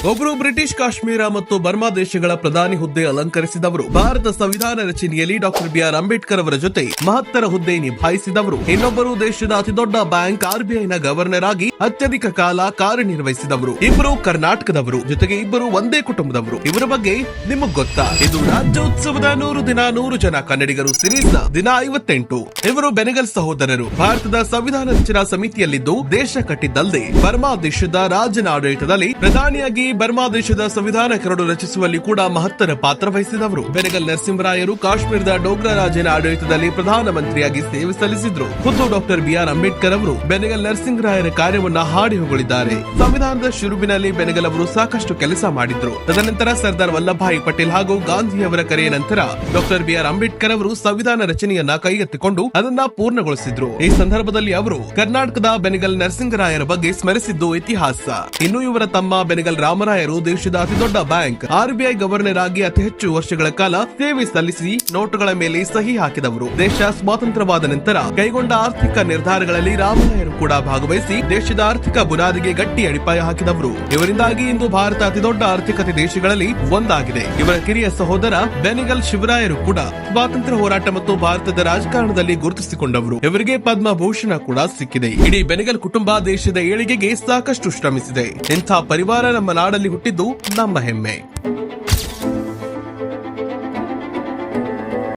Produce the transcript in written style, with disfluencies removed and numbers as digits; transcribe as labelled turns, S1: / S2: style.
S1: ಒಬ್ಬರು ಬ್ರಿಟಿಷ್ ಕಾಶ್ಮೀರ ಮತ್ತು ಬರ್ಮಾ ದೇಶಗಳ ಪ್ರಧಾನಿ ಹುದ್ದೆ ಅಲಂಕರಿಸಿದವರು. ಭಾರತ ಸಂವಿಧಾನ ರಚನೆಯಲ್ಲಿ ಡಾಕ್ಟರ್ ಬಿಆರ್ ಅಂಬೇಡ್ಕರ್ ಅವರ ಜೊತೆ ಮಹತ್ತರ ಹುದ್ದೆ ನಿಭಾಯಿಸಿದವರು. ಇನ್ನೊಬ್ಬರು ದೇಶದ ಅತಿದೊಡ್ಡ ಬ್ಯಾಂಕ್ ಆರ್ಬಿಐನ ಗವರ್ನರ್ ಆಗಿ ಅತ್ಯಧಿಕ ಕಾಲ ಕಾರ್ಯನಿರ್ವಹಿಸಿದವರು. ಇಬ್ಬರು ಕರ್ನಾಟಕದವರು, ಜೊತೆಗೆ ಇಬ್ಬರು ಒಂದೇ ಕುಟುಂಬದವರು. ಇವರ ಬಗ್ಗೆ ನಿಮಗ್ ಗೊತ್ತಾ? ಇದು ರಾಜ್ಯೋತ್ಸವದ 100 ದಿನ 100 ಜನ ಕನ್ನಡಿಗರು ಸಿರೀಸ್ ದಿನ 58. ಇವರು ಬೆನೆಗಲ್ ಸಹೋದರರು. ಭಾರತದ ಸಂವಿಧಾನ ರಚನಾ ಸಮಿತಿಯಲ್ಲಿದ್ದು ದೇಶ ಕಟ್ಟಿದ್ದಲ್ಲದೆ ಬರ್ಮಾ ದೇಶದ ರಾಜನ ಆಡಳಿತದಲ್ಲಿ ಪ್ರಧಾನಿಯಾಗಿ ಬರ್ಮಾ ದೇಶದ ಸಂವಿಧಾನ ಕರಡು ರಚಿಸುವಲ್ಲಿ ಕೂಡ ಮಹತ್ತರ ಪಾತ್ರ ವಹಿಸಿದವರು. ಬೆನೆಗಲ್ ನರಸಿಂಹರಾಯರು ಕಾಶ್ಮೀರದ ಡೋಗ್ರಾ ರಾಜನ ಆಡಳಿತದಲ್ಲಿ ಪ್ರಧಾನಮಂತ್ರಿಯಾಗಿ ಸೇವೆ ಸಲ್ಲಿಸಿದ್ರು. ಖುದ್ದು ಡಾಕ್ಟರ್ ಬಿಆರ್ ಅಂಬೇಡ್ಕರ್ ಅವರು ಬೆನೆಗಲ್ ನರಸಿಂಹರಾಯರ ಕಾರ್ಯವನ್ನ ಹಾಡಿ ಹೊಗಳಿದ್ದಾರೆ. ಸಂವಿಧಾನದ ಶುರುವಿನಲ್ಲಿ ಬೆನೆಗಲ್ ಅವರು ಸಾಕಷ್ಟು ಕೆಲಸ ಮಾಡಿದ್ರು. ತದನಂತರ ಸರ್ದಾರ್ ವಲ್ಲಭಭಾಯಿ ಪಟೇಲ್ ಹಾಗೂ ಗಾಂಧಿಯವರ ಕರೆಯ ನಂತರ ಡಾಕ್ಟರ್ ಬಿಆರ್ ಅಂಬೇಡ್ಕರ್ ಅವರು ಸಂವಿಧಾನ ರಚನೆಯನ್ನ ಕೈಗೆತ್ತಿಕೊಂಡು ಅದನ್ನ ಪೂರ್ಣಗೊಳಿಸಿದ್ರು. ಈ ಸಂದರ್ಭದಲ್ಲಿ ಅವರು ಕರ್ನಾಟಕದ ಬೆನೆಗಲ್ ನರಸಿಂಹರಾಯರ ಬಗ್ಗೆ ಸ್ಮರಿಸಿದ್ದು ಇತಿಹಾಸ. ಇನ್ನು ಇವರ ತಮ್ಮ ಬೆನೆಗಲ್ ರಾಮರಾಯರು ದೇಶದ ಅತಿದೊಡ್ಡ ಬ್ಯಾಂಕ್ ಆರ್ಬಿಐ ಗವರ್ನರ್ ಆಗಿ ಅತಿ ಹೆಚ್ಚು ವರ್ಷಗಳ ಕಾಲ ಸೇವೆ ಸಲ್ಲಿಸಿ ನೋಟುಗಳ ಮೇಲೆ ಸಹಿ ಹಾಕಿದವರು. ದೇಶ ಸ್ವಾತಂತ್ರ್ಯವಾದ ನಂತರ ಕೈಗೊಂಡ ಆರ್ಥಿಕ ನಿರ್ಧಾರಗಳಲ್ಲಿ ರಾಮರಾಯರು ಕೂಡ ಭಾಗವಹಿಸಿ ದೇಶದ ಆರ್ಥಿಕ ಬುನಾದಿಗೆ ಗಟ್ಟಿ ಅಡಿಪಾಯ ಹಾಕಿದವರು. ಇವರಿಂದಾಗಿ ಇಂದು ಭಾರತ ಅತಿದೊಡ್ಡ ಆರ್ಥಿಕತೆ ದೇಶಗಳಲ್ಲಿ ಒಂದಾಗಿದೆ. ಇವರ ಕಿರಿಯ ಸಹೋದರ ಬೆನೆಗಲ್ ಶಿವರಾಯರು ಕೂಡ ಸ್ವಾತಂತ್ರ್ಯ ಹೋರಾಟ ಮತ್ತು ಭಾರತದ ರಾಜಕಾರಣದಲ್ಲಿ ಗುರುತಿಸಿಕೊಂಡವರು. ಇವರಿಗೆ ಪದ್ಮಭೂಷಣ ಕೂಡ ಸಿಕ್ಕಿದೆ. ಇಡೀ ಬೆನೆಗಲ್ ಕುಟುಂಬ ದೇಶದ ಏಳಿಗೆಗೆ ಸಾಕಷ್ಟು ಶ್ರಮಿಸಿದೆ. ಇಂಥ ಪರಿವಾರ ನಮ್ಮ ನಾಡಲ್ಲಿ ಹುಟ್ಟಿದ್ದು ನಮ್ಮ ಹೆಮ್ಮೆ.